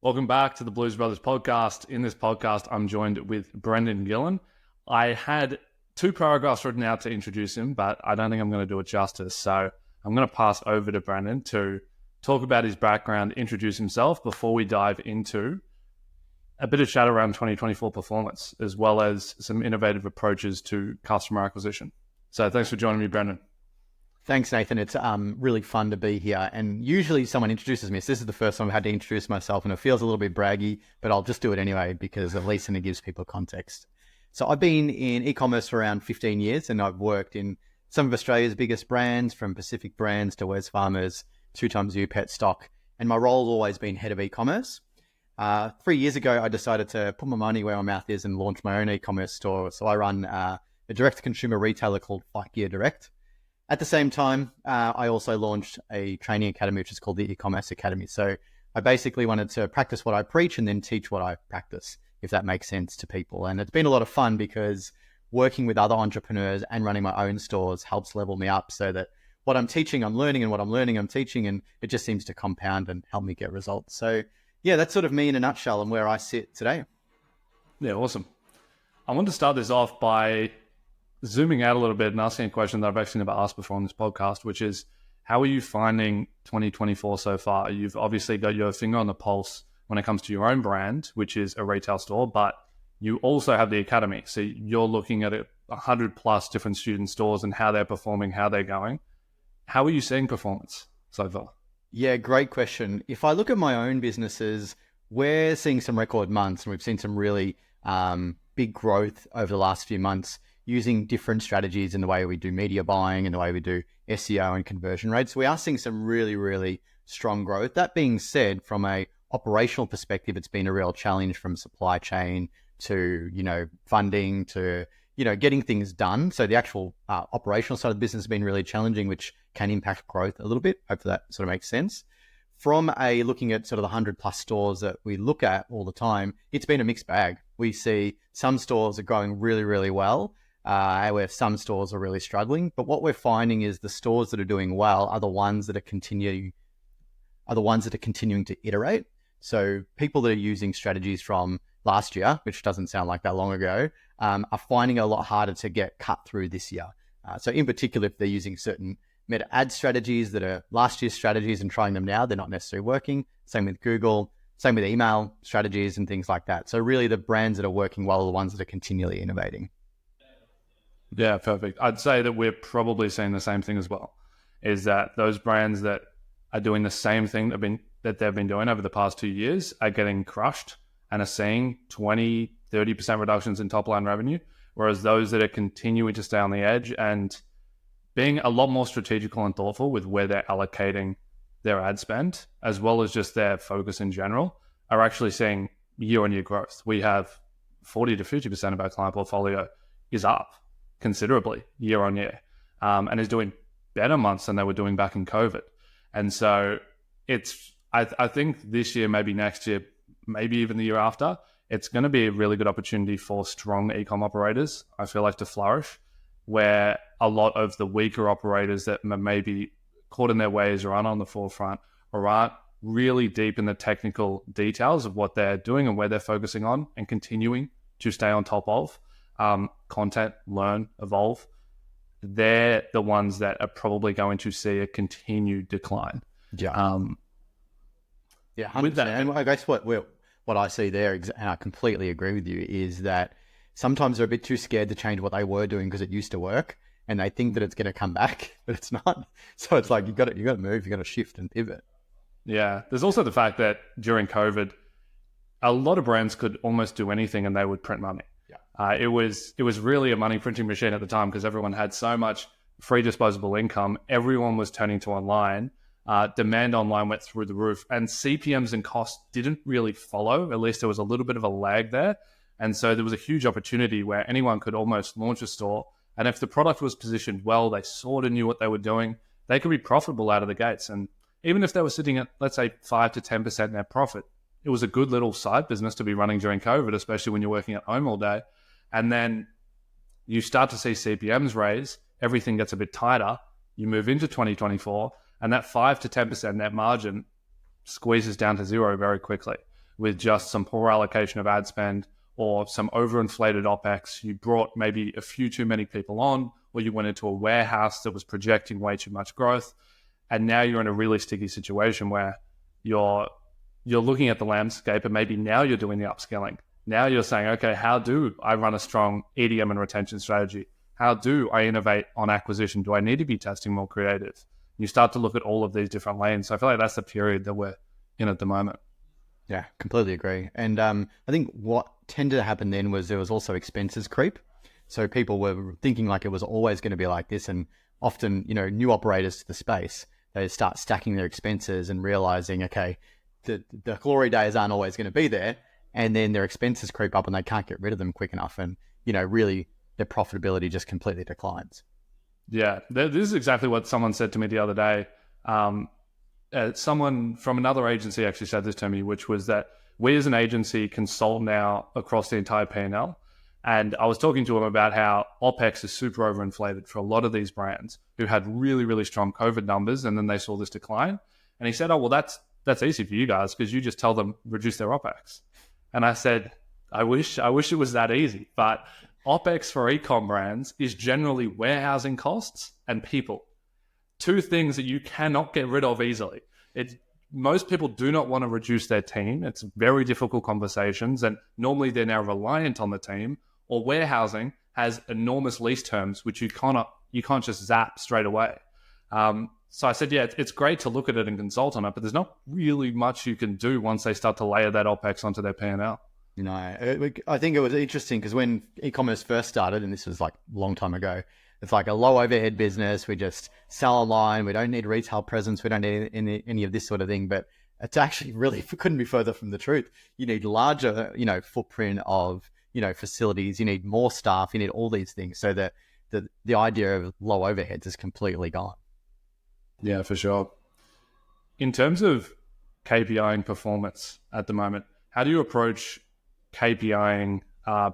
Welcome back to the Blues Brothers podcast. In this podcast, I'm joined with Brendan Gillen. I had two paragraphs written out to introduce him, but I don't think I'm going to do it justice. So I'm going to pass over to Brendan to talk about his background, introduce himself before we dive into a bit of chat around 2024 performance, as well as some innovative approaches to customer acquisition. So thanks for joining me, Brendan. Thanks, Nathan. It's really fun to be here. And usually someone introduces me. So this is the first time I've had to introduce myself, and it feels a little bit braggy, but I'll just do it anyway because at least then it gives people context. So I've been in e-commerce for around 15 years, and I've worked in some of Australia's biggest brands, from Pacific Brands to Wesfarmers, 2XU Pet Stock. And my role's always been head of e-commerce. 3 years ago, I decided to put my money where my mouth is and launch my own e-commerce store. So I run a direct-to-consumer retailer called Fight Gear Direct. At the same time, I also launched a training academy, which is called the eCommerce Academy. So I basically wanted to practice what I preach and then teach what I practice, if that makes sense to people. And it's been a lot of fun because working with other entrepreneurs and running my own stores helps level me up so that what I'm teaching, I'm learning, and what I'm learning, I'm teaching, and it just seems to compound and help me get results. So yeah, that's sort of me in a nutshell and where I sit today. Yeah, awesome. I want to start this off by zooming out a little bit and asking a question that I've actually never asked before on this podcast, which is, how are you finding 2024 so far? You've obviously got your finger on the pulse when it comes to your own brand, which is a retail store, but you also have the academy. So you're looking at 100 plus different student stores and how they're performing, how they're going. How are you seeing performance so far? Yeah, great question. If I look at my own businesses, we're seeing some record months, and we've seen some really big growth over the last few months, using different strategies in the way we do media buying and the way we do SEO and conversion rates. We are seeing some really, really strong growth. That being said, from a operational perspective, it's been a real challenge, from supply chain to, funding to, getting things done. So the actual operational side of the business has been really challenging, which can impact growth a little bit. Hopefully that sort of makes sense. From looking at sort of the 100 plus stores that we look at all the time, it's been a mixed bag. We see some stores are growing really, really well, where some stores are really struggling. But what we're finding is the stores that are doing well are the ones that are continuing to iterate. So people that are using strategies from last year, which doesn't sound like that long ago, are finding it a lot harder to get cut through this year. So in particular, if they're using certain meta ad strategies that are last year's strategies and trying them now, they're not necessarily working. Same with Google, same with email strategies and things like that. So really the brands that are working well are the ones that are continually innovating. Yeah, perfect. I'd say that we're probably seeing the same thing as well, is that those brands that are doing the same thing that they've been doing over the past 2 years are getting crushed and are seeing 20, 30% reductions in top line revenue, whereas those that are continuing to stay on the edge and being a lot more strategical and thoughtful with where they're allocating their ad spend, as well as just their focus in general, are actually seeing year-on-year growth. We have 40 to 50% of our client portfolio is up considerably year on year, and is doing better months than they were doing back in COVID. And so I think this year, maybe next year, maybe even the year after, it's going to be a really good opportunity for strong e-com operators, I feel like, to flourish, where a lot of the weaker operators that maybe caught in their ways or aren't on the forefront or aren't really deep in the technical details of what they're doing and where they're focusing on and continuing to stay on top of content, learn, evolve, they're the ones that are probably going to see a continued decline. Yeah. Yeah, 100%. With that, and I guess what I see there, and I completely agree with you, is that sometimes they're a bit too scared to change what they were doing because it used to work, and they think that it's going to come back, but it's not. So it's like you got to move, you got to shift and pivot. Yeah, there's also the fact that during COVID, a lot of brands could almost do anything and they would print money. Yeah. It was really a money printing machine at the time because everyone had so much free disposable income. Everyone was turning to online. Demand online went through the roof, and CPMs and costs didn't really follow. At least there was a little bit of a lag there. And so there was a huge opportunity where anyone could almost launch a store. And if the product was positioned well, they sort of knew what they were doing, they could be profitable out of the gates. And even if they were sitting at, let's say, 5 to 10% net profit, it was a good little side business to be running during COVID, especially when you're working at home all day. And then you start to see CPMs raise, everything gets a bit tighter, you move into 2024, and that 5 to 10% net margin squeezes down to zero very quickly. with just some poor allocation of ad spend or some overinflated OPEX. You brought maybe a few too many people on, or you went into a warehouse that was projecting way too much growth. And now you're in a really sticky situation where you're looking at the landscape, and maybe now you're doing the upskilling. Now you're saying, okay, how do I run a strong EDM and retention strategy? How do I innovate on acquisition? Do I need to be testing more creative? You start to look at all of these different lanes. So I feel like that's the period that we're in at the moment. Yeah, completely agree. And I think what tended to happen then was there was also expenses creep. So people were thinking like it was always going to be like this. And often, new operators to the space, they start stacking their expenses and realizing, okay, the glory days aren't always going to be there. And then their expenses creep up and they can't get rid of them quick enough. And, really their profitability just completely declines. Yeah, this is exactly what someone said to me the other day. Someone from another agency actually said this to me, which was that we as an agency consult now across the entire P&L. And I was talking to him about how OPEX is super overinflated for a lot of these brands who had really, really strong COVID numbers, and then they saw this decline. And he said, oh, well, that's easy for you guys because you just tell them reduce their OPEX. And I said, I wish it was that easy. But OPEX for e-com brands is generally warehousing costs and people. Two things that you cannot get rid of easily. Most people do not want to reduce their team. It's very difficult conversations, and normally they're now reliant on the team. Or warehousing has enormous lease terms, which you can't just zap straight away. So I said, yeah, it's great to look at it and consult on it, but there's not really much you can do once they start to layer that OPEX onto their P&L. I think it was interesting because when e-commerce first started, and this was like a long time ago, it's like a low overhead business. We just sell online. We don't need retail presence. We don't need any of this sort of thing. But it's actually really couldn't be further from the truth. You need larger, footprint of, facilities. You need more staff. You need all these things. So that the idea of low overheads is completely gone. Yeah, for sure. In terms of KPIing performance at the moment, how do you approach KPIing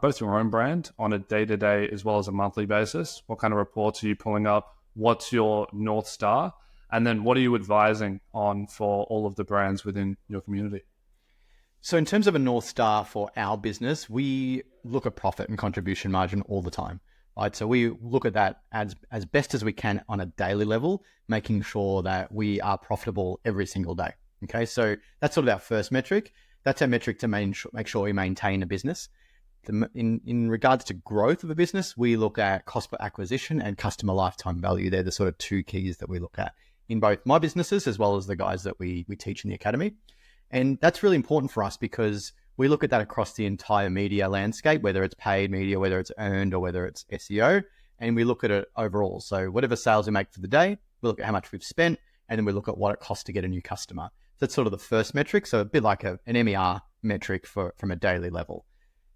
both your own brand on a day-to-day as well as a monthly basis? What kind of reports are you pulling up? What's your North Star? And then what are you advising on for all of the brands within your community? So in terms of a North Star for our business, we look at profit and contribution margin all the time, right? So we look at that as best as we can on a daily level, making sure that we are profitable every single day. Okay, so that's sort of our first metric. That's our metric to make sure we maintain a business. In regards to growth of a business, we look at cost per acquisition and customer lifetime value. They're the sort of two keys that we look at in both my businesses as well as the guys that we teach in the academy. And that's really important for us because we look at that across the entire media landscape, whether it's paid media, whether it's earned, or whether it's SEO. And we look at it overall. So whatever sales we make for the day, we look at how much we've spent, and then we look at what it costs to get a new customer. So that's sort of the first metric. So a bit like an MER metric from a daily level.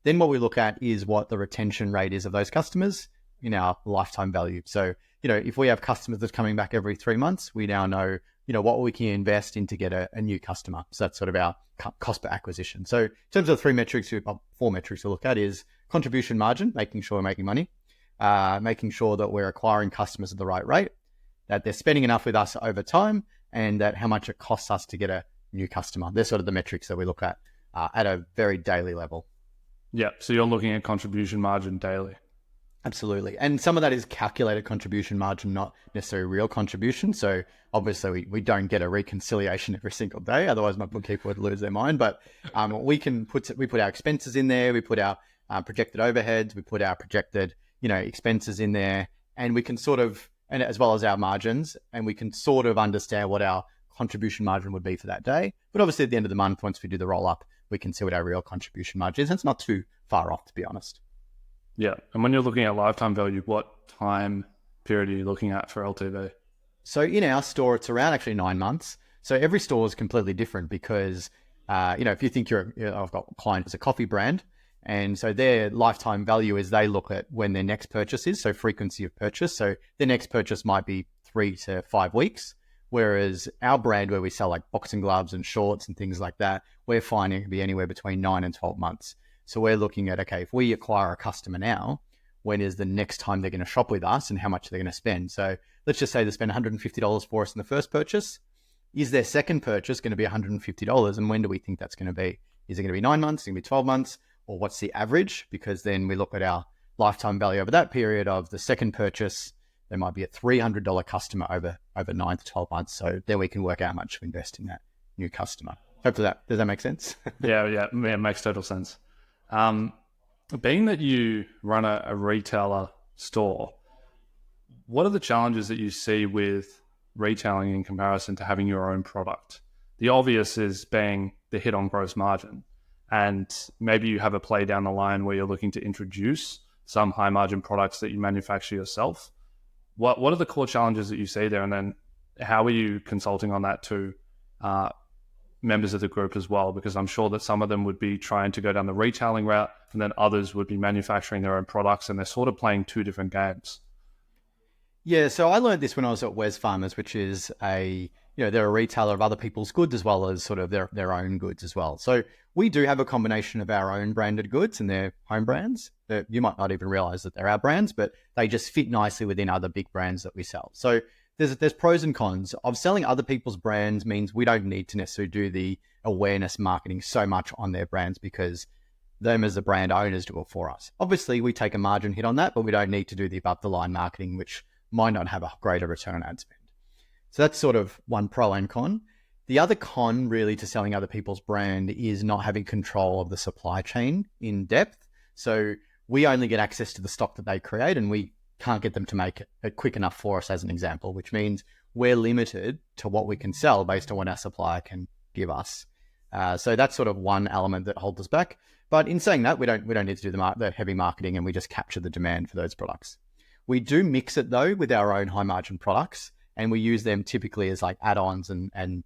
Then what we look at is what the retention rate is of those customers in our lifetime value. So, if we have customers that's coming back every 3 months, we now know, what we can invest in to get a new customer. So that's sort of our cost per acquisition. So in terms of four metrics to look at is contribution margin, making sure we're making money, making sure that we're acquiring customers at the right rate, that they're spending enough with us over time, and that how much it costs us to get a new customer. They're sort of the metrics that we look at a very daily level. Yeah, so you're looking at contribution margin daily. Absolutely. And some of that is calculated contribution margin, not necessarily real contribution. So obviously we don't get a reconciliation every single day. Otherwise my bookkeeper would lose their mind. But we put our expenses in there. We put our projected overheads. We put our projected, expenses in there, and we can sort of, and as well as our margins, and we can sort of understand what our contribution margin would be for that day. But obviously at the end of the month, once we do the roll up, we can see what our real contribution margin is. And it's not too far off, to be honest. Yeah. And when you're looking at lifetime value, what time period are you looking at for LTV? So in our store, it's around actually 9 months. So every store is completely different because, if you think I've got a client who's a coffee brand, and so their lifetime value is they look at when their next purchase is, so frequency of purchase. So their next purchase might be 3 to 5 weeks. Whereas our brand, where we sell like boxing gloves and shorts and things like that, we're finding it can be anywhere between 9 and 12 months. So we're looking at, okay, if we acquire a customer now, when is the next time they're going to shop with us and how much they're going to spend? So let's just say they spend $150 for us in the first purchase. Is their second purchase going to be $150? And when do we think that's going to be? Is it going to be 9 months? Is it going to be 12 months? Or what's the average? Because then we look at our lifetime value over that period of the second purchase. There might be a $300 customer over 9 to 12 months. So then we can work out how much to invest in that new customer. Hopefully does that make sense? Yeah, it makes total sense. Being that you run a retailer store, what are the challenges that you see with retailing in comparison to having your own product? The obvious is being the hit on gross margin. And maybe you have a play down the line where you're looking to introduce some high margin products that you manufacture yourself. What are the core challenges that you see there? And then how are you consulting on that to members of the group as well? Because I'm sure that some of them would be trying to go down the retailing route, and then others would be manufacturing their own products, and they're sort of playing two different games. Yeah, so I learned this when I was at Wesfarmers, which is they're a retailer of other people's goods as well as sort of their own goods as well. So we do have a combination of our own branded goods and their home brands that you might not even realize that they're our brands, but they just fit nicely within other big brands that we sell. So there's pros and cons of selling other people's brands. Means we don't need to necessarily do the awareness marketing so much on their brands because them as the brand owners do it for us. Obviously, we take a margin hit on that, but we don't need to do the above the line marketing, which might not have a greater return on ad spend. So that's sort of one pro and con. The other con really to selling other people's brand is not having control of the supply chain in depth. So we only get access to the stock that they create and we can't get them to make it quick enough for us as an example, which means we're limited to what we can sell based on what our supplier can give us. So that's sort of one element that holds us back. But in saying that, we don't need to do the heavy marketing and we just capture the demand for those products. We do mix it though with our own high margin products, and we use them typically as like add-ons and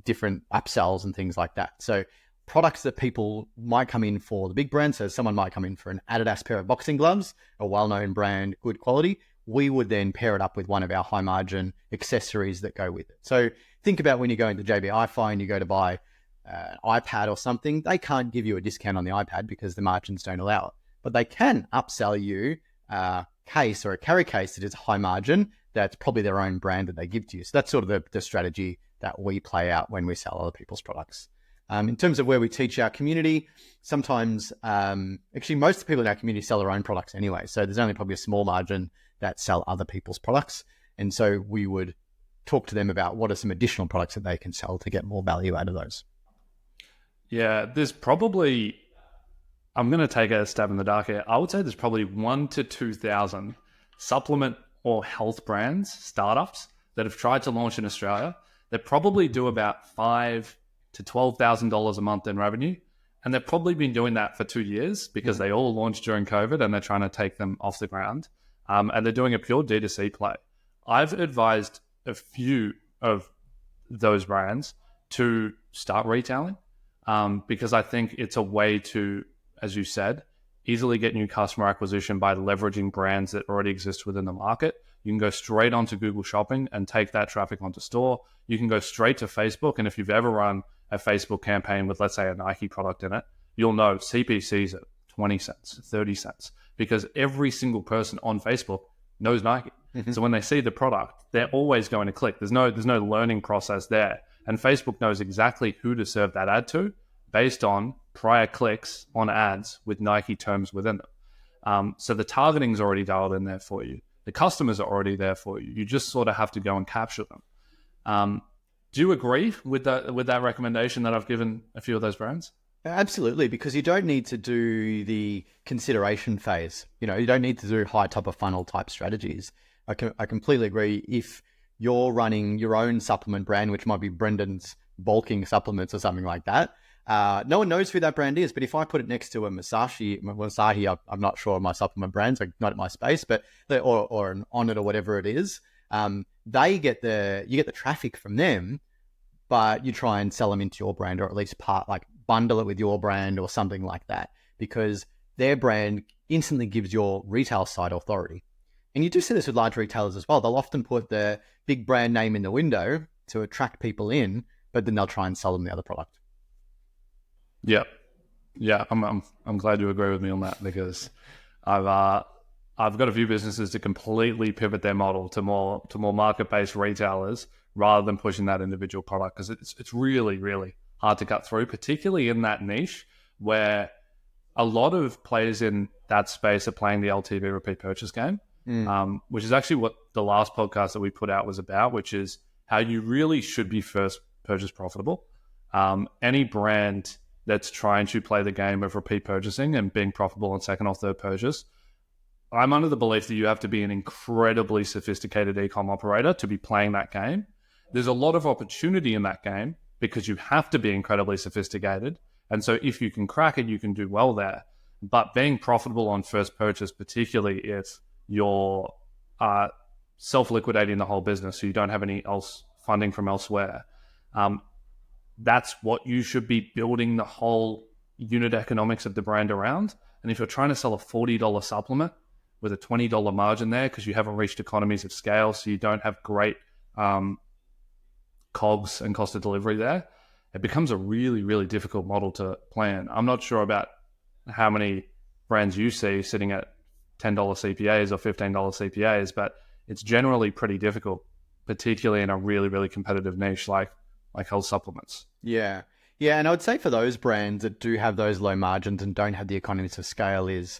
different upsells and things like that. So products that people might come in for the big brand. So someone might come in for an Adidas pair of boxing gloves, a well-known brand, good quality. We would then pair it up with one of our high margin accessories that go with it. So think about when you go into JB Hi-Fi and you go to buy an iPad or something, they can't give you a discount on the iPad because the margins don't allow it. But they can upsell you a case or a carry case that is high margin. That's probably their own brand that they give to you. So that's sort of the strategy that we play out when we sell other people's products. In terms of where we teach our community, sometimes, actually most of the people in our community sell their own products anyway. So there's only probably a small margin that sell other people's products. And so we would talk to them about what are some additional products that they can sell to get more value out of those. Yeah, there's probably, I'm going to take a stab in the dark here. I would say there's probably 1,000 to 2,000 supplement or health brands, startups that have tried to launch in Australia that probably do about $5,000 to $12,000 a month in revenue. And they've probably been doing that for 2 years because they all launched during COVID and they're trying to take them off the ground. And they're doing a pure D2C play. I've advised a few of those brands to start retailing because I think it's a way to, as you said, easily get new customer acquisition by leveraging brands that already exist within the market. You can go straight onto Google Shopping and take that traffic onto store. You can go straight to Facebook. And if you've ever run a Facebook campaign with, let's say, a Nike product in it, you'll know CPC's at 20 cents, 30 cents, because every single person on Facebook knows Nike. So when they see the product, they're always going to click. There's no learning process there. And Facebook knows exactly who to serve that ad to based on prior clicks on ads with Nike terms within them. So the targeting is already dialed in there for you. The customers are already there for you. You just sort of have to go and capture them. Do you agree with that recommendation that I've given a few of those brands? Absolutely, because you don't need to do the consideration phase. You don't need to do high top of funnel type strategies. I completely agree. If you're running your own supplement brand, which might be Brendan's bulking supplements or something like that, no one knows who that brand is. But if I put it next to a Masahi, I'm not sure of my supplement brands, like not in my space, but or an Onnit or whatever it is, you get the traffic from them, but you try and sell them into your brand, or at least bundle it with your brand or something like that, because their brand instantly gives your retail site authority. And you do see this with large retailers as well. They'll often put their big brand name in the window to attract people in, but then they'll try and sell them the other product. Yeah. I'm glad you agree with me on that, because I've got a few businesses to completely pivot their model to more market-based retailers rather than pushing that individual product, because it's really, really hard to cut through, particularly in that niche where a lot of players in that space are playing the LTV repeat purchase game, which is actually what the last podcast that we put out was about, which is how you really should be first purchase profitable. Any brand that's trying to play the game of repeat purchasing and being profitable on second or third purchase, I'm under the belief that you have to be an incredibly sophisticated e-com operator to be playing that game. There's a lot of opportunity in that game because you have to be incredibly sophisticated. And so if you can crack it, you can do well there. But being profitable on first purchase, particularly if you're self-liquidating the whole business, so you don't have any else funding from elsewhere, that's what you should be building the whole unit economics of the brand around. And if you're trying to sell a $40 supplement with a $20 margin there because you haven't reached economies of scale, so you don't have great COGS and cost of delivery there, it becomes a really, really difficult model to plan. I'm not sure about how many brands you see sitting at $10 CPAs or $15 CPAs, but it's generally pretty difficult, particularly in a really, really competitive niche like health supplements. Yeah. Yeah. And I would say for those brands that do have those low margins and don't have the economies of scale is,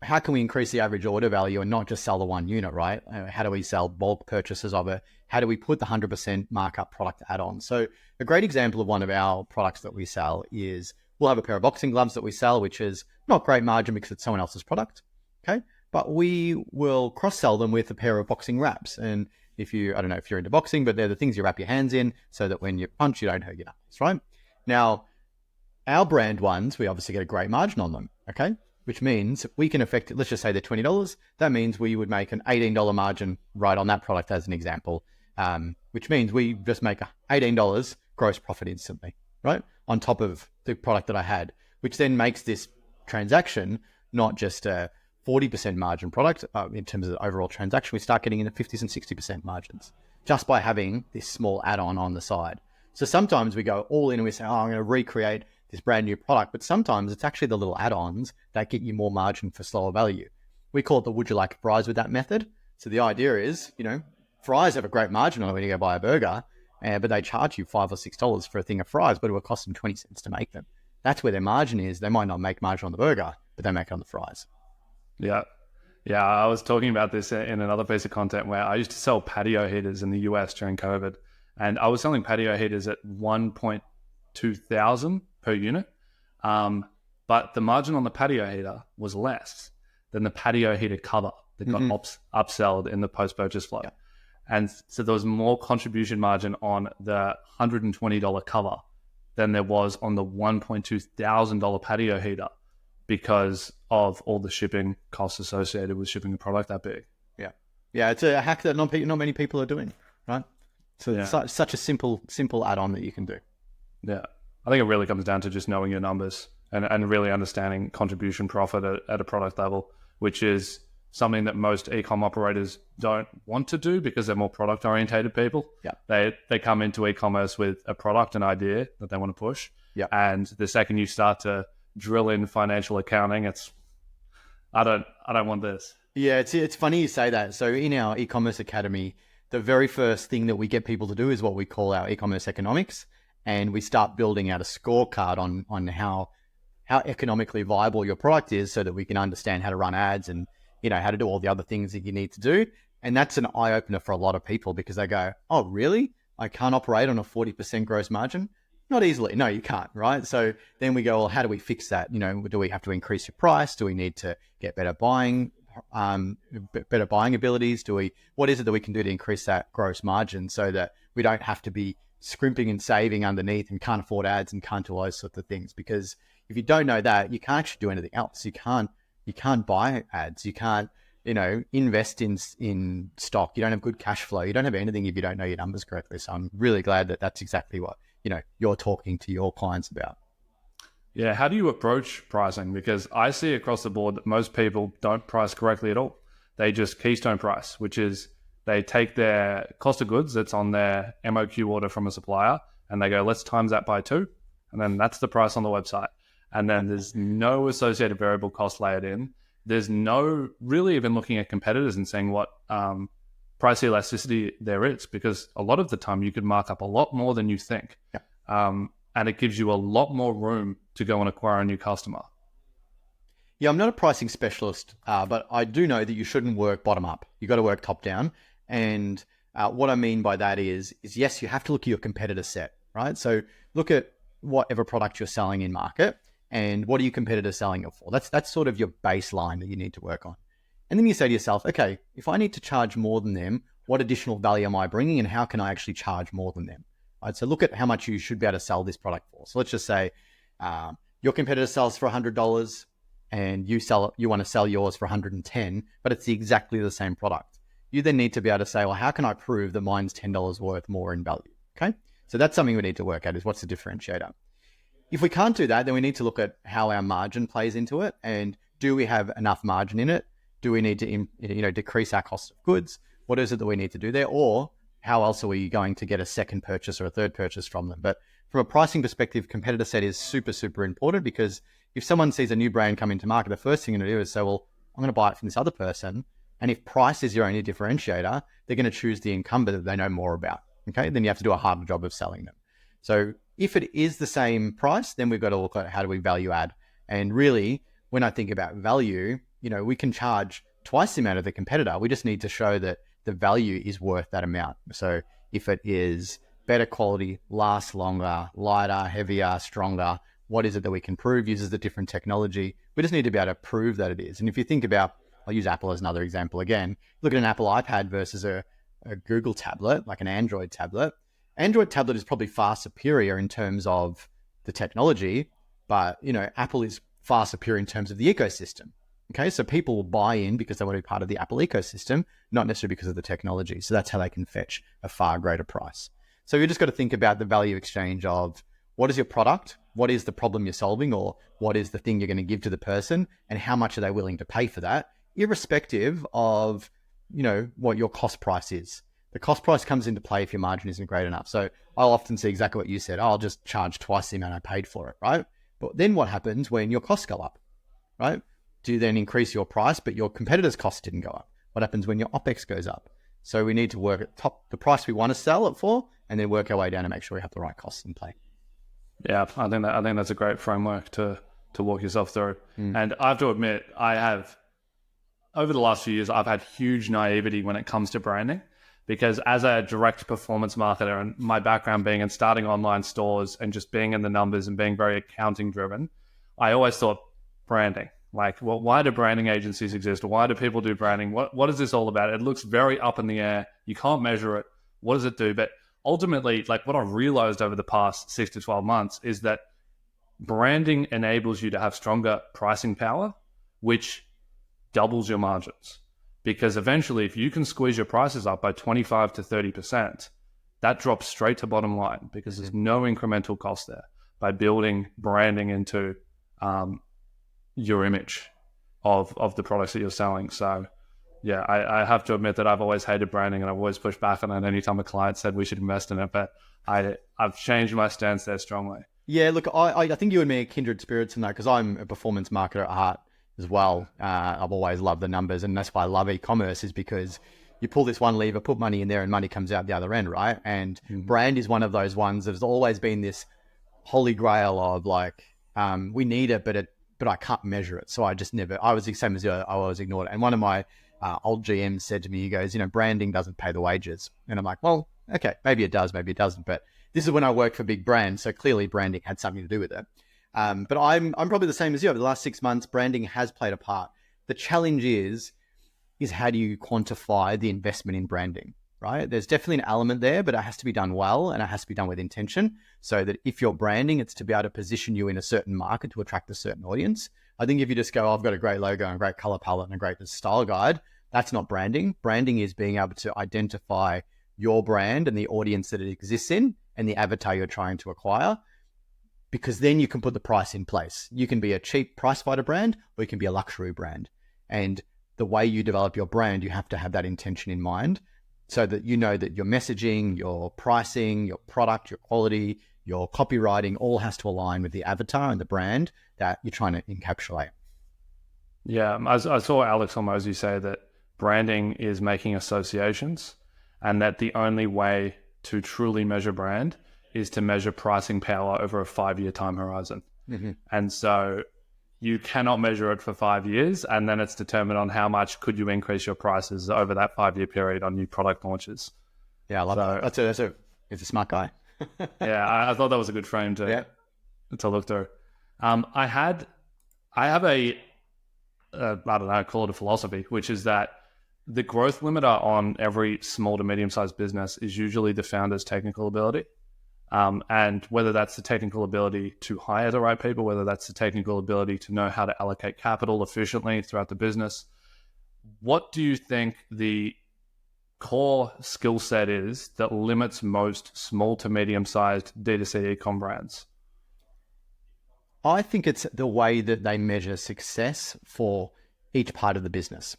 how can we increase the average order value and not just sell the one unit, right? How do we sell bulk purchases of it? How do we put the 100% markup product add-on? So a great example of one of our products that we sell is we'll have a pair of boxing gloves that we sell, which is not great margin because it's someone else's product. Okay. But we will cross-sell them with a pair of boxing wraps. And I don't know if you're into boxing, but they're the things you wrap your hands in so that when you punch, you don't hurt your knuckles, right? Now, our brand ones, we obviously get a great margin on them. Okay. Which means we can let's just say they're $20. That means we would make an $18 margin right on that product as an example, which means we just make $18 gross profit instantly, right? On top of the product that I had, which then makes this transaction not just a 40% margin product in terms of the overall transaction. We start getting into 50s and 60% margins just by having this small add-on on the side. So sometimes we go all in and we say, I'm going to recreate this brand new product, but sometimes it's actually the little add-ons that get you more margin for slower value. We call it the would you like fries with that method. So the idea is, fries have a great margin on it when you go buy a burger, but they charge you $5 or $6 for a thing of fries, but it will cost them 20 cents to make them. That's where their margin is. They might not make margin on the burger, but they make it on the fries. Yeah. Yeah. I was talking about this in another piece of content where I used to sell patio heaters in the US during COVID, and I was selling patio heaters at 1.2 thousand per unit. But the margin on the patio heater was less than the patio heater cover that got upselled in the post-purchase flow. Yeah. And so there was more contribution margin on the $120 cover than there was on the $1.2 thousand patio heater because of all the shipping costs associated with shipping a product that big. Yeah. Yeah, it's a hack that not many people are doing, right? So it's such a simple add-on that you can do. Yeah. I think it really comes down to just knowing your numbers and really understanding contribution profit at a product level, which is something that most e-com operators don't want to do because they're more product-orientated people. Yeah. They come into e-commerce with a product, an idea that they want to push. Yeah. And the second you start to drill in financial accounting, it's I don't want this. Yeah, it's funny you say that. So in our e-commerce academy, the very first thing that we get people to do is what we call our e-commerce economics. And we start building out a scorecard on how economically viable your product is so that we can understand how to run ads and, how to do all the other things that you need to do. And that's an eye opener for a lot of people because they go, oh, really? I can't operate on a 40% gross margin? Not easily. No, you can't, right? So then we go, well, how do we fix that? Do we have to increase your price? Do we need to get better buying abilities? What is it that we can do to increase that gross margin so that we don't have to be scrimping and saving underneath and can't afford ads and can't do all those sorts of things? Because if you don't know that, you can't actually do anything else. You can't buy ads. You can't, invest in stock. You don't have good cash flow. You don't have anything if you don't know your numbers correctly. So I'm really glad that that's exactly what, you're talking to your clients about. Yeah. How do you approach pricing? Because I see across the board that most people don't price correctly at all. They just keystone price, which is they take their cost of goods that's on their MOQ order from a supplier and they go, let's times that by 2. And then that's the price on the website. And then there's no associated variable cost layered in. There's no really even looking at competitors and saying what price elasticity there is, because a lot of the time you could mark up a lot more than you think. Yeah. and it gives you a lot more room to go and acquire a new customer. Yeah, I'm not a pricing specialist, but I do know that you shouldn't work bottom up. You got to work top down. And what I mean by that is yes, you have to look at your competitor set, right? So look at whatever product you're selling in market and what are your competitors selling it for. That's sort of your baseline that you need to work on. And then you say to yourself, okay, if I need to charge more than them, what additional value am I bringing and how can I actually charge more than them? Right? So look at how much you should be able to sell this product for. So let's just say your competitor sells for $100 and you want to sell yours for 110, but it's exactly the same product. You then need to be able to say, well, how can I prove that mine's $10 worth more in value? Okay. So that's something we need to work at is what's the differentiator. If we can't do that, then we need to look at how our margin plays into it. And do we have enough margin in it? Do we need to, decrease our cost of goods? What is it that we need to do there? Or how else are we going to get a second purchase or a third purchase from them? But from a pricing perspective, competitor set is super, super important because if someone sees a new brand come into market, the first thing they're going to do is say, well, I'm going to buy it from this other person. And if price is your only differentiator, they're going to choose the incumbent that they know more about. Okay. Then you have to do a harder job of selling them. So if it is the same price, then we've got to look at how do we value add. And really, when I think about value, we can charge twice the amount of the competitor. We just need to show that the value is worth that amount. So if it is better quality, lasts longer, lighter, heavier, stronger, what is it that we can prove, uses the different technology? We just need to be able to prove that it is. And if you think about, I'll use Apple as another example again, look at an Apple iPad versus a Google tablet, like an Android tablet. Android tablet is probably far superior in terms of the technology, but Apple is far superior in terms of the ecosystem. Okay, so people will buy in because they want to be part of the Apple ecosystem, not necessarily because of the technology. So that's how they can fetch a far greater price. So you just got to think about the value exchange of what is your product, what is the problem you're solving, or what is the thing you're going to give to the person, and how much are they willing to pay for that, irrespective of what your cost price is. The cost price comes into play if your margin isn't great enough. So I'll often see exactly what you said. I'll just charge twice the amount I paid for it, right? But then what happens when your costs go up, right? Do you then increase your price, but your competitor's cost didn't go up? What happens when your OPEX goes up? So we need to work at the price we want to sell it for, and then work our way down to make sure we have the right costs in play. Yeah, I think that's a great framework to walk yourself through. And I have to admit, over the last few years, I've had huge naivety when it comes to branding, because as a direct performance marketer, and my background being in starting online stores and just being in the numbers and being very accounting driven, I always thought branding. Like, well, why do branding agencies exist? Why do people do branding? What is this all about? It looks very up in the air. You can't measure it. What does it do? But ultimately, like what I've realized over the past 6 to 12 months is that branding enables you to have stronger pricing power, which doubles your margins. Because eventually, if you can squeeze your prices up by 25 to 30%, that drops straight to bottom line because there's no incremental cost there by building branding into your image of the products that you're selling. So yeah, I have to admit that I've always hated branding and I've always pushed back on it anytime a client said we should invest in it, but I've changed my stance there strongly. Yeah, look, I think you and me are kindred spirits in that because I'm a performance marketer at heart as well. I've always loved the numbers, and that's why I love e-commerce, is because you pull this one lever, put money in there, and money comes out the other end, right? And brand is one of those ones. There's always been this holy grail of like, we need it, but I can't measure it. So I just never, I was the same as you, I always ignored it. And one of my old GMs said to me, he goes, branding doesn't pay the wages. And I'm like, well, okay, maybe it does, maybe it doesn't. But this is when I worked for big brands. So clearly branding had something to do with it. But I'm probably the same as you. Over the last 6 months, branding has played a part. The challenge is how do you quantify the investment in branding, right? There's definitely an element there, but it has to be done well and it has to be done with intention, so that if you're branding, it's to be able to position you in a certain market to attract a certain audience. I think if you just go, oh, I've got a great logo and a great color palette and a great style guide, that's not branding. Branding is being able to identify your brand and the audience that it exists in and the avatar you're trying to acquire, because then you can put the price in place. You can be a cheap price fighter brand, or you can be a luxury brand. And the way you develop your brand, you have to have that intention in mind, so that you know that your messaging, your pricing, your product, your quality, your copywriting all has to align with the avatar and the brand that you're trying to encapsulate. Yeah, I saw Alex Hormozy say that branding is making associations, and that the only way to truly measure brand is to measure pricing power over a 5-year time horizon. Mm-hmm. And so you cannot measure it for 5 years, and then it's determined on how much could you increase your prices over that 5-year period on new product launches. Yeah, I love that. He's a smart guy. Yeah, I thought that was a good frame to look through. I have a I don't know, call it a philosophy, which is that the growth limiter on every small to medium-sized business is usually the founder's technical ability. And whether that's the technical ability to hire the right people, whether that's the technical ability to know how to allocate capital efficiently throughout the business, what do you think the core skill set is that limits most small to medium-sized D2C e-com brands? I think it's the way that they measure success for each part of the business.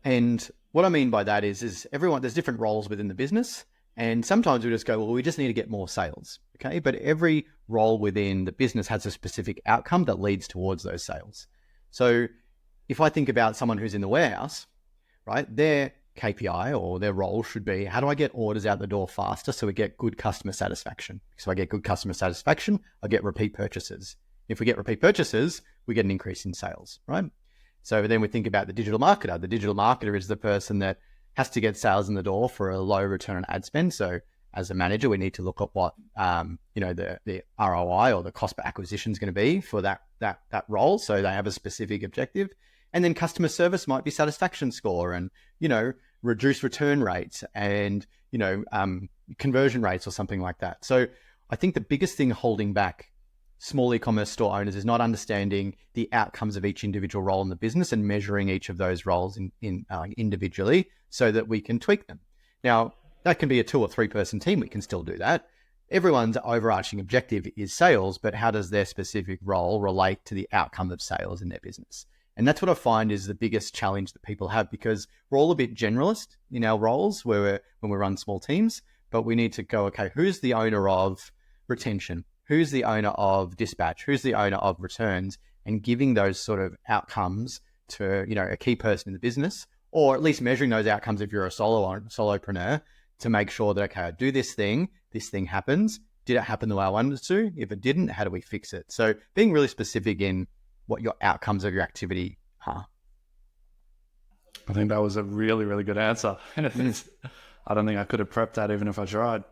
And what I mean by that is there's different roles within the business. And sometimes we just go, well, we just need to get more sales. Okay. But every role within the business has a specific outcome that leads towards those sales. So if I think about someone who's in the warehouse, right, their KPI or their role should be, how do I get orders out the door faster so we get good customer satisfaction? So I get good customer satisfaction, I get repeat purchases. If we get repeat purchases, we get an increase in sales, right? So then we think about the digital marketer. The digital marketer is the person that has to get sales in the door for a low return on ad spend. So as a manager, we need to look at what the ROI or the cost per acquisition is going to be for that role. So they have a specific objective. And then customer service might be satisfaction score and, reduce return rates and, conversion rates or something like that. So I think the biggest thing holding back small e-commerce store owners is not understanding the outcomes of each individual role in the business and measuring each of those roles individually so that we can tweak them. Now, that can be a 2 or 3 person team. We can still do that. Everyone's overarching objective is sales, but how does their specific role relate to the outcome of sales in their business? And that's what I find is the biggest challenge that people have, because we're all a bit generalist in our roles when we run small teams, but we need to go, okay, who's the owner of retention? Who's the owner of dispatch? Who's the owner of returns? And giving those sort of outcomes to, a key person in the business, or at least measuring those outcomes if you're a solopreneur to make sure that, okay, I do this thing happens. Did it happen the way I wanted it to? If it didn't, how do we fix it? So being really specific in what your outcomes of your activity are. I think that was a really, really good answer. I don't think I could have prepped that even if I tried.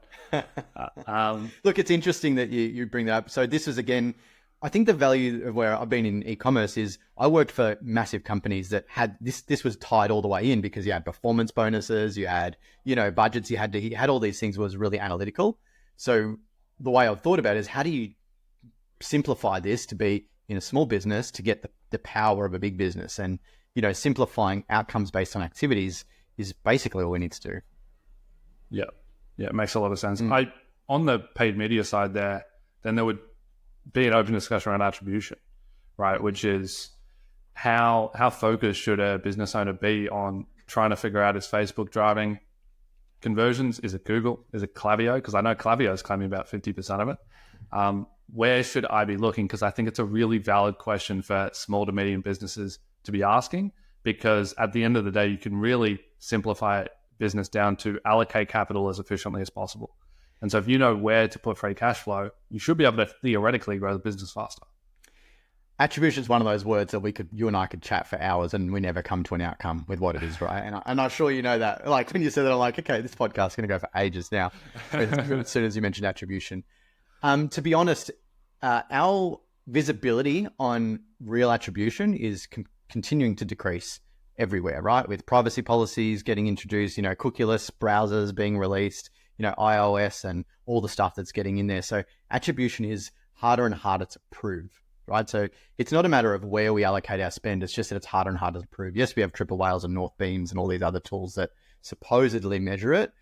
Look, it's interesting that you bring that up. So this is, again, I think the value of where I've been in e-commerce is I worked for massive companies that had this was tied all the way in, because you had performance bonuses, you had, budgets, you had all these things. Was really analytical. So the way I've thought about it is, how do you simplify this to be in a small business to get the power of a big business? And, simplifying outcomes based on activities is basically all we need to do. Yeah. Yeah, it makes a lot of sense. On the paid media side there would be an open discussion around attribution, right? Which is how focused should a business owner be on trying to figure out, is Facebook driving conversions? Is it Google? Is it Klaviyo? Because I know Klaviyo is claiming about 50% of it. Where should I be looking? Because I think it's a really valid question for small to medium businesses to be asking, because at the end of the day, you can really simplify business down to allocate capital as efficiently as possible. And so if you know where to put free cash flow, you should be able to theoretically grow the business faster. Attribution is one of those words that you and I could chat for hours and we never come to an outcome with what it is, right? And I'm sure you know that. Like when you said that, I'm like, okay, this podcast is going to go for ages now. As soon as you mentioned attribution. To be honest, our visibility on real attribution is continuing to decrease everywhere, right? With privacy policies getting introduced, cookieless browsers being released, iOS and all the stuff that's getting in there. So attribution is harder and harder to prove, right? So it's not a matter of where we allocate our spend. It's just that it's harder and harder to prove. Yes, we have triple whales and North Beams and all these other tools that supposedly measure it.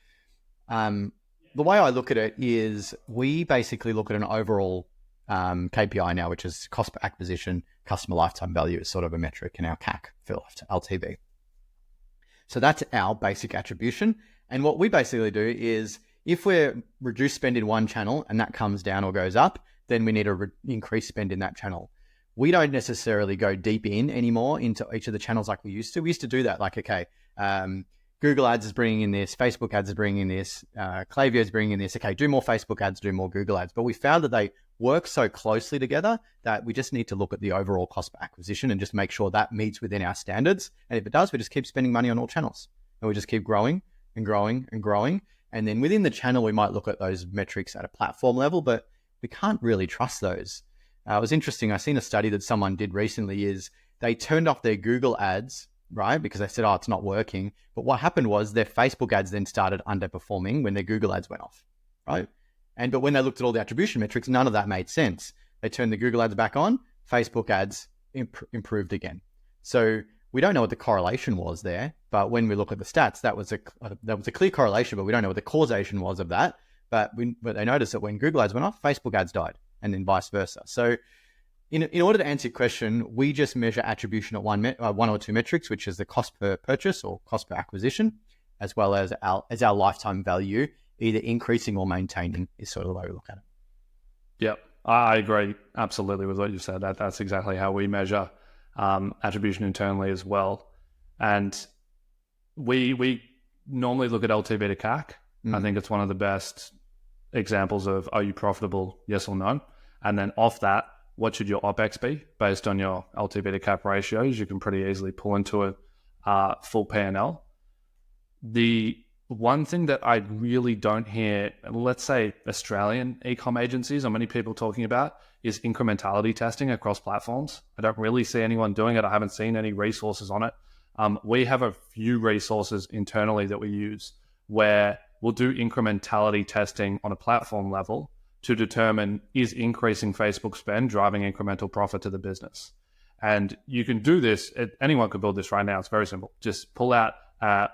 The way I look at it is we basically look at an overall KPI now, which is cost per acquisition, customer lifetime value is sort of a metric, and our CAC for LTV. So that's our basic attribution. And what we basically do is, if we're reduce spend in one channel and that comes down or goes up, then we need to increase spend in that channel. We don't necessarily go deep in anymore into each of the channels like we used to. We used to do that, like, okay, Google ads is bringing in this, Facebook ads is bringing in this, Klaviyo is bringing in this. Okay, do more Facebook ads, do more Google ads. But we found that they work so closely together that we just need to look at the overall cost per acquisition and just make sure that meets within our standards. And if it does, we just keep spending money on all channels and we just keep growing and growing and growing. And then within the channel, we might look at those metrics at a platform level, but we can't really trust those. It was interesting. I seen a study that someone did recently is they turned off their Google ads, right? Because they said, oh, it's not working. But what happened was their Facebook ads then started underperforming when their Google ads went off, right? But when they looked at all the attribution metrics, none of that made sense. They turned the Google ads back on, Facebook ads improved again. So we don't know what the correlation was there, but when we look at the stats, that was a clear correlation, but we don't know what the causation was of that. But they noticed that when Google ads went off, Facebook ads died, and then vice versa. So in order to answer your question, we just measure attribution at one or two metrics, which is the cost per purchase or cost per acquisition, as well as our lifetime value, either increasing or maintaining is sort of the way we look at it. Yep, I agree absolutely with what you said. That's exactly how we measure attribution internally as well. And we normally look at LTV to CAC. I think it's one of the best examples of, are you profitable, yes or no? And then off that, what should your OPEX be based on your LTV to CAC ratios? You can pretty easily pull into a full P&L. The one thing that I really don't hear, let's say Australian e-com agencies or many people talking about, is incrementality testing across platforms. I don't really see anyone doing it. I haven't seen any resources on it. We have a few resources internally that we use where we'll do incrementality testing on a platform level to determine, is increasing Facebook spend driving incremental profit to the business? And you can do this, anyone could build this right now. It's very simple. Just pull out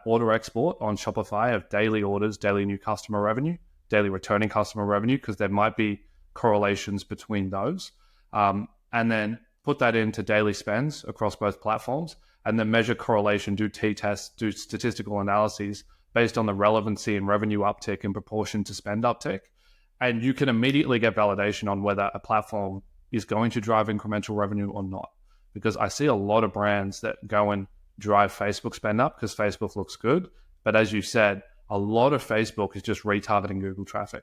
order export on Shopify of daily orders, daily new customer revenue, daily returning customer revenue, because there might be correlations between those. And then put that into daily spends across both platforms, and then measure correlation, do t-tests, do statistical analyses based on the relevancy and revenue uptick in proportion to spend uptick. And you can immediately get validation on whether a platform is going to drive incremental revenue or not. Because I see a lot of brands that go and drive Facebook spend up because Facebook looks good. But as you said, a lot of Facebook is just retargeting Google traffic.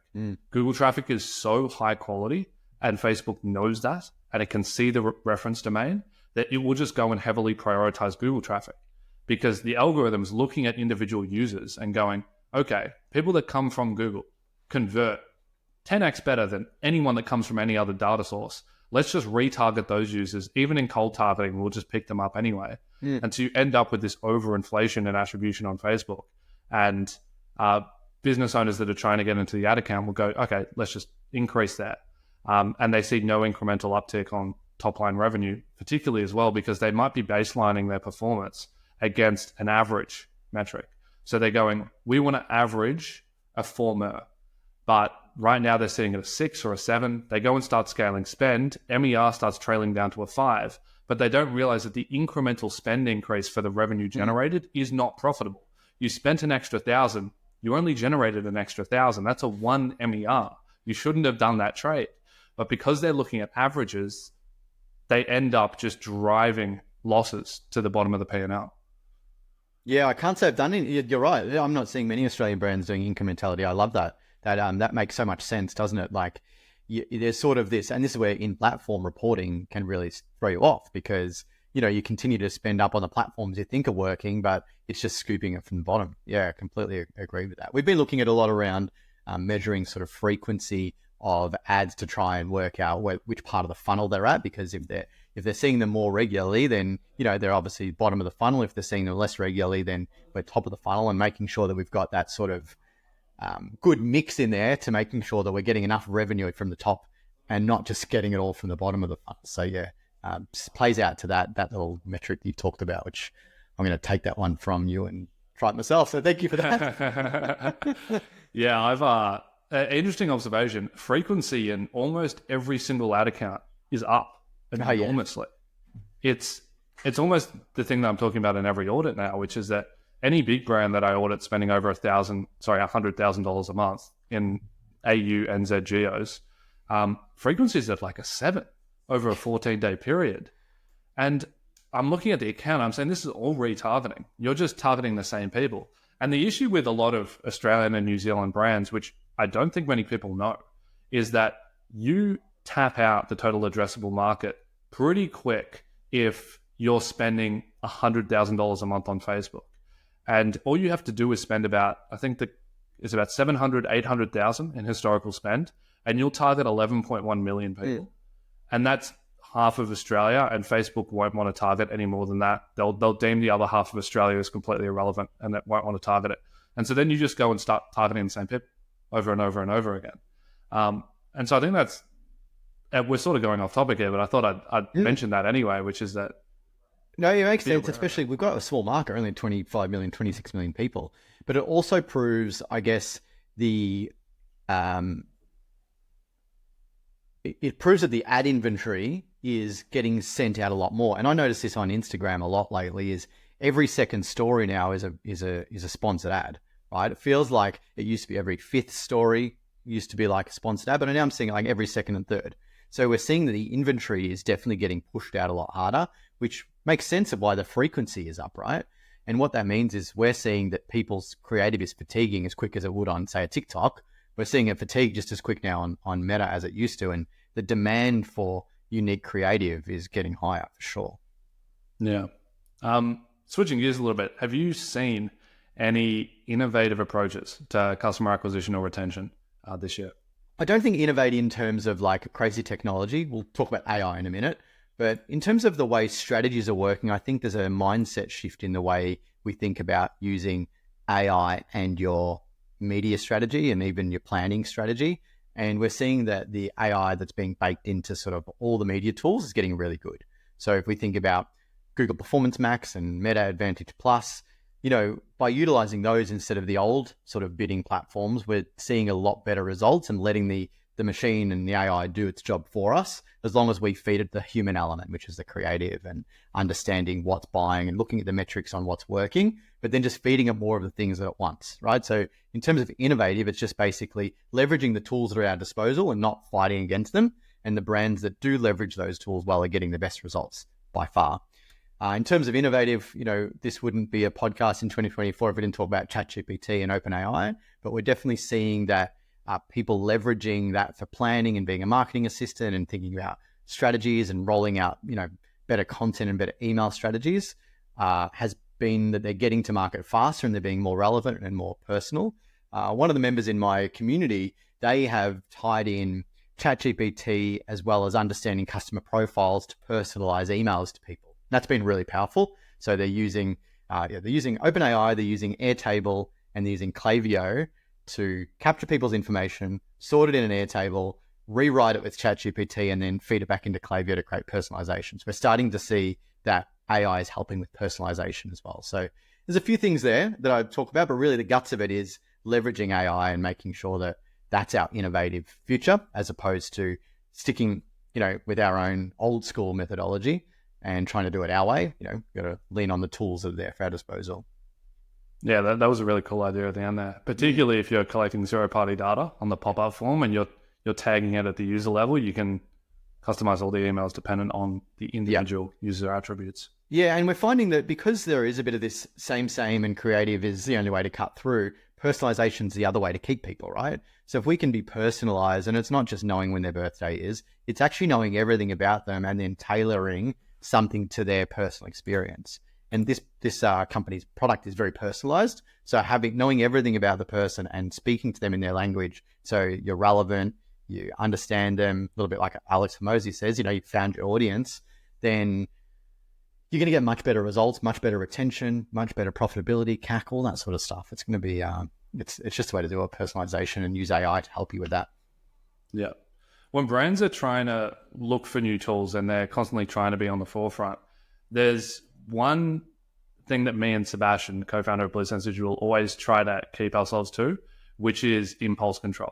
Google traffic is so high quality, and Facebook knows that, and it can see the reference domain, that it will just go and heavily prioritize Google traffic. Because the algorithm is looking at individual users and going, okay, people that come from Google convert 10x better than anyone that comes from any other data source. Let's just retarget those users. Even in cold targeting, we'll just pick them up anyway. And so you end up with this overinflation and attribution on Facebook. And business owners that are trying to get into the ad account will go, okay, let's just increase that. And they see no incremental uptick on top line revenue, particularly as well, because they might be baselining their performance against an average metric. So they're going, we want to average a 4 mer, but right now they're sitting at a 6 or a 7. They go and start scaling spend. MER starts trailing down to a 5, but they don't realize that the incremental spend increase for the revenue generated is not profitable. You spent an extra 1,000. You only generated an extra 1,000. That's a 1 MER. You shouldn't have done that trade. But because they're looking at averages, they end up just driving losses to the bottom of the P&L. Yeah, I can't say I've done it. You're right. I'm not seeing many Australian brands doing incrementality. I love that. That makes so much sense, doesn't it? Like, there's sort of this, and this is where in-platform reporting can really throw you off, because, you continue to spend up on the platforms you think are working, but it's just scooping it from the bottom. Yeah, I completely agree with that. We've been looking at a lot around measuring sort of frequency of ads to try and work out which part of the funnel they're at, because if they're seeing them more regularly, then they're obviously bottom of the funnel. If they're seeing them less regularly, then we're top of the funnel, and making sure that we've got that sort of good mix in there to making sure that we're getting enough revenue from the top and not just getting it all from the bottom of the funnel. So yeah, plays out to that little metric you talked about, which I'm going to take that one from you and try it myself. So thank you for that. Yeah, I've interesting observation. Frequency in almost every single ad account is up enormously. It's almost the thing that I'm talking about in every audit now, which is that any big brand that I audit spending over $100,000 a month in AU and Z geos, frequency is at like a 7 over a 14-day period. And I'm looking at the account, I'm saying this is all retargeting. You're just targeting the same people. And the issue with a lot of Australian and New Zealand brands, which I don't think many people know, is that you tap out the total addressable market pretty quick if you're spending $100,000 a month on Facebook. And all you have to do is spend about, I think that it's about 700, 800,000 in historical spend, and you'll target 11.1 million people. Yeah. And that's half of Australia, and Facebook won't want to target any more than that. They'll deem the other half of Australia as completely irrelevant, and they won't want to target it. And so then you just go and start targeting the same people over and over and over again. And so I think that's, we're sort of going off topic here, but I thought I'd mention that anyway, which is that. No, it makes sense, especially we've got a small market, only 25 million, 26 million people. But it also proves, I guess, it proves that the ad inventory is getting sent out a lot more. And I notice this on Instagram a lot lately, is every second story now is a sponsored ad, right? It feels like it used to be every fifth story used to be like a sponsored ad, but now I'm seeing like every second and third. So we're seeing that the inventory is definitely getting pushed out a lot harder, which makes sense of why the frequency is up, right? And what that means is we're seeing that people's creative is fatiguing as quick as it would on, say, a TikTok. We're seeing it fatigue just as quick now on Meta as it used to. And the demand for unique creative is getting higher for sure. Yeah. Switching gears a little bit, have you seen any innovative approaches to customer acquisition or retention this year? I don't think innovate in terms of like crazy technology. We'll talk about AI in a minute. But in terms of the way strategies are working, I think there's a mindset shift in the way we think about using AI and your media strategy and even your planning strategy. And we're seeing that the AI that's being baked into sort of all the media tools is getting really good. So if we think about Google Performance Max and Meta Advantage Plus, by utilizing those instead of the old sort of bidding platforms, we're seeing a lot better results and letting the machine and the AI do its job for us, as long as we feed it the human element, which is the creative and understanding what's buying and looking at the metrics on what's working, but then just feeding it more of the things at once, right? So in terms of innovative, it's just basically leveraging the tools that are at our disposal and not fighting against them. And the brands that do leverage those tools well are getting the best results by far. In terms of innovative, this wouldn't be a podcast in 2024 if we didn't talk about ChatGPT and OpenAI, but we're definitely seeing that people leveraging that for planning and being a marketing assistant and thinking about strategies and rolling out, better content and better email strategies has been that they're getting to market faster and they're being more relevant and more personal. One of the members in my community, they have tied in ChatGPT as well as understanding customer profiles to personalize emails to people. That's been really powerful. So they're using OpenAI, they're using Airtable, and they're using Klaviyo to capture people's information, sort it in an Airtable, rewrite it with ChatGPT, and then feed it back into Klaviyo to create personalizations. We're starting to see that AI is helping with personalization as well. So there's a few things there that I talk about, but really the guts of it is leveraging AI and making sure that that's our innovative future, as opposed to sticking, with our own old school methodology and trying to do it our way. Got to lean on the tools that are there for our disposal. Yeah, that was a really cool idea at the end there. Particularly if you're collecting zero-party data on the pop-up form and you're tagging it at the user level, you can customize all the emails dependent on the individual user attributes. Yeah, and we're finding that because there is a bit of this same and creative is the only way to cut through, personalization is the other way to keep people, right? So if we can be personalized, and it's not just knowing when their birthday is, it's actually knowing everything about them and then tailoring something to their personal experience. And this company's product is very personalized. So knowing everything about the person and speaking to them in their language, so you're relevant, you understand them, a little bit like Alex Hormozi says, you found your audience, then you're going to get much better results, much better retention, much better profitability, CAC, all that sort of stuff. It's going to be, it's just the way to do it, personalization, and use AI to help you with that. Yeah. When brands are trying to look for new tools and they're constantly trying to be on the forefront, there's one thing that me and Sebastian, co-founder of Blue Sense Digital, always try to keep ourselves to, which is impulse control,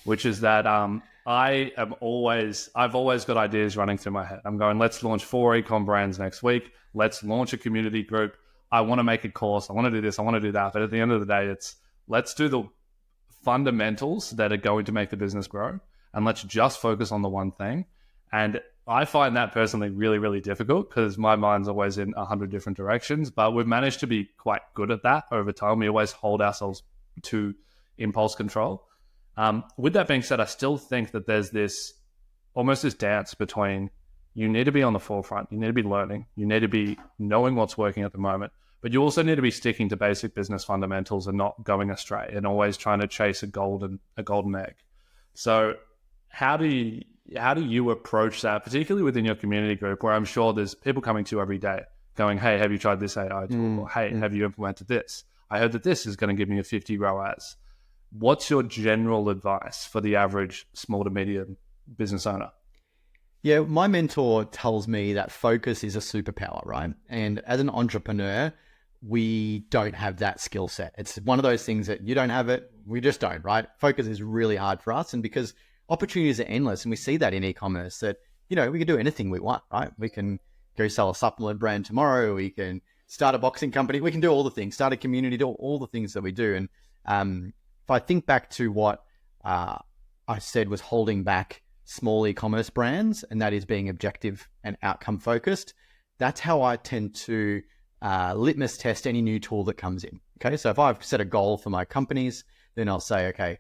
which is that I've always got ideas running through my head. I'm going, let's launch 4 e-com brands next week. Let's launch a community group. I want to make a course. I want to do this. I want to do that. But at the end of the day, let's do the fundamentals that are going to make the business grow. And let's just focus on the one thing. And I find that personally really, really difficult because my mind's always in 100 different directions, but we've managed to be quite good at that over time. We always hold ourselves to impulse control. With that being said, I still think that there's almost this dance between you need to be on the forefront, you need to be learning, you need to be knowing what's working at the moment, but you also need to be sticking to basic business fundamentals and not going astray and always trying to chase a golden egg. So how do you approach that, particularly within your community group, where I'm sure there's people coming to you every day going, hey, have you tried this AI tool? Or, hey, have you implemented this? I heard that this is going to give me a 50 ROAS. What's your general advice for the average small to medium business owner? Yeah, my mentor tells me that focus is a superpower, right? And as an entrepreneur, we don't have that skill set. It's one of those things that you don't have it, we just don't, right? Focus is really hard for us. And because opportunities are endless, and we see that in e-commerce, that, we can do anything we want, right? We can go sell a supplement brand tomorrow. We can start a boxing company. We can do all the things, start a community, do all the things that we do. And if I think back to what I said was holding back small e-commerce brands, and that is being objective and outcome focused, that's how I tend to litmus test any new tool that comes in. Okay, so if I've set a goal for my companies, then I'll say, okay,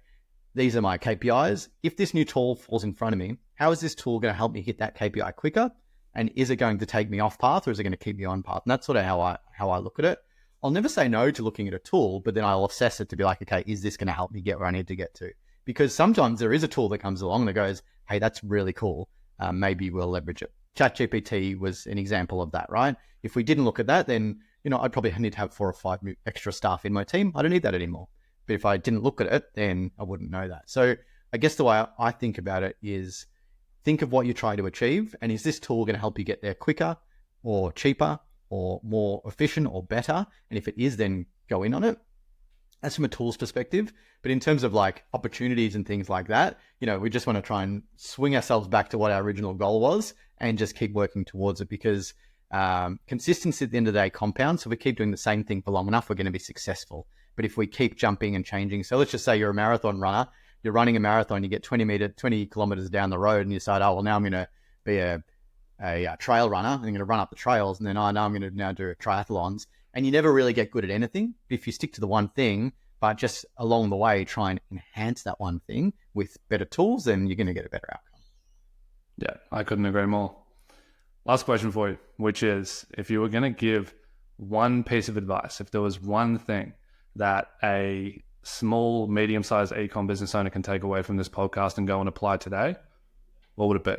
these are my KPIs. If this new tool falls in front of me, how is this tool going to help me hit that KPI quicker? And is it going to take me off path, or is it going to keep me on path? And that's sort of how I look at it. I'll never say no to looking at a tool, but then I'll assess it to be like, okay, is this going to help me get where I need to get to? Because sometimes there is a tool that comes along that goes, hey, that's really cool. Maybe we'll leverage it. ChatGPT was an example of that, right? If we didn't look at that, then, I'd probably need to have 4 or 5 extra staff in my team. I don't need that anymore. But if I didn't look at it, then I wouldn't know that. So I guess the way I think about it is think of what you're trying to achieve. And is this tool going to help you get there quicker or cheaper or more efficient or better? And if it is, then go in on it. That's from a tools perspective. But in terms of like opportunities and things like that, we just want to try and swing ourselves back to what our original goal was and just keep working towards it, because consistency at the end of the day compounds. So if we keep doing the same thing for long enough, we're going to be successful. But if we keep jumping and changing, so let's just say you're a marathon runner, you're running a marathon, you get 20 kilometers down the road and you decide, oh, well, now I'm going to be a trail runner. I'm going to run up the trails. And then, oh, now I'm going to now do triathlons. And you never really get good at anything. But if you stick to the one thing, but just along the way, try and enhance that one thing with better tools, then you're going to get a better outcome. Yeah, I couldn't agree more. Last question for you, which is, if you were going to give one piece of advice, if there was one thing that a small, medium-sized e-com business owner can take away from this podcast and go and apply today, what would it be?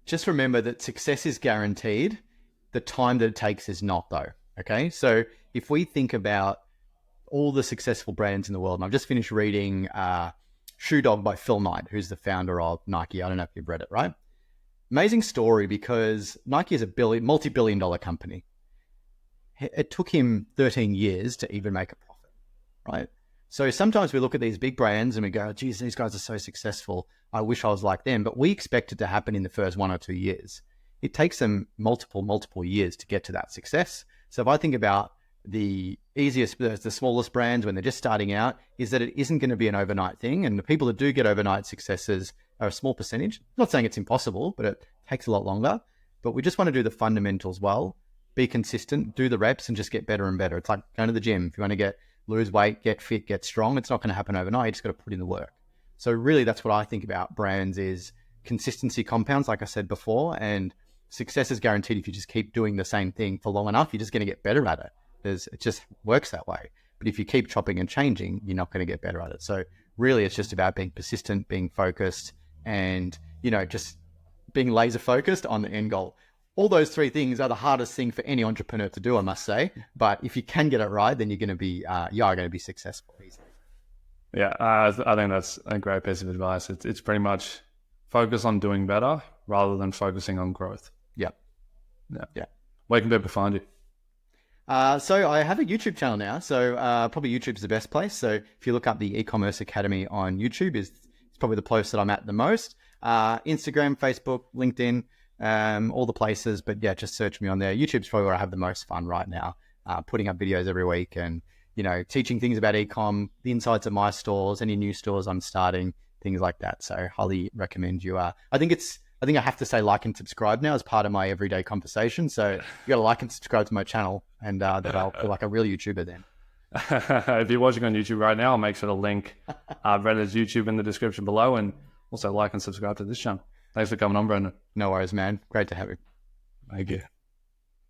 Just remember that success is guaranteed. The time that it takes is not, though. Okay, so if we think about all the successful brands in the world, and I've just finished reading Shoe Dog by Phil Knight, who's the founder of Nike. I don't know if you've read it, right? Amazing story, because Nike is a multi-billion-dollar company. It took him 13 years to even make a profit, right? So sometimes we look at these big brands and we go, geez, these guys are so successful. I wish I was like them. But we expect it to happen in the first 1 or 2 years. It takes them multiple years to get to that success. So if I think about the smallest brands when they're just starting out, is that it isn't going to be an overnight thing. And the people that do get overnight successes are a small percentage. I'm not saying it's impossible, but it takes a lot longer. But we just want to do the fundamentals well, be consistent, do the reps, and just get better and better. It's like going to the gym. If you want to lose weight, get fit, get strong, it's not going to happen overnight. You just got to put in the work. So really, that's what I think about brands is consistency compounds, like I said before, and success is guaranteed if you just keep doing the same thing for long enough. You're just going to get better at it. It just works that way. But if you keep chopping and changing, you're not going to get better at it. So really, it's just about being persistent, being focused, and just being laser focused on the end goal. All those 3 things are the hardest thing for any entrepreneur to do, I must say. But if you can get it right, then you're going to be successful easily. Yeah, I think that's a great piece of advice. It's pretty much focus on doing better rather than focusing on growth. Yeah. Where can people find you? So I have a YouTube channel now. So probably YouTube's the best place. So if you look up the eCommerce Academy on YouTube, it's probably the place that I'm at the most. Instagram, Facebook, LinkedIn, all the places. But yeah, just search me on there. YouTube's probably where I have the most fun right now, putting up videos every week and, teaching things about e-com, the insights of my stores, any new stores I'm starting, things like that. So highly recommend you. I think it's I think I have to say like and subscribe now as part of my everyday conversation. So you got to like and subscribe to my channel, and that I'll feel like a real YouTuber then. If you're watching on YouTube right now, I'll make sure to link Brendan's YouTube in the description below, and also like and subscribe to this channel. Thanks for coming on, Brendan. No worries, man. Great to have you. Thank you.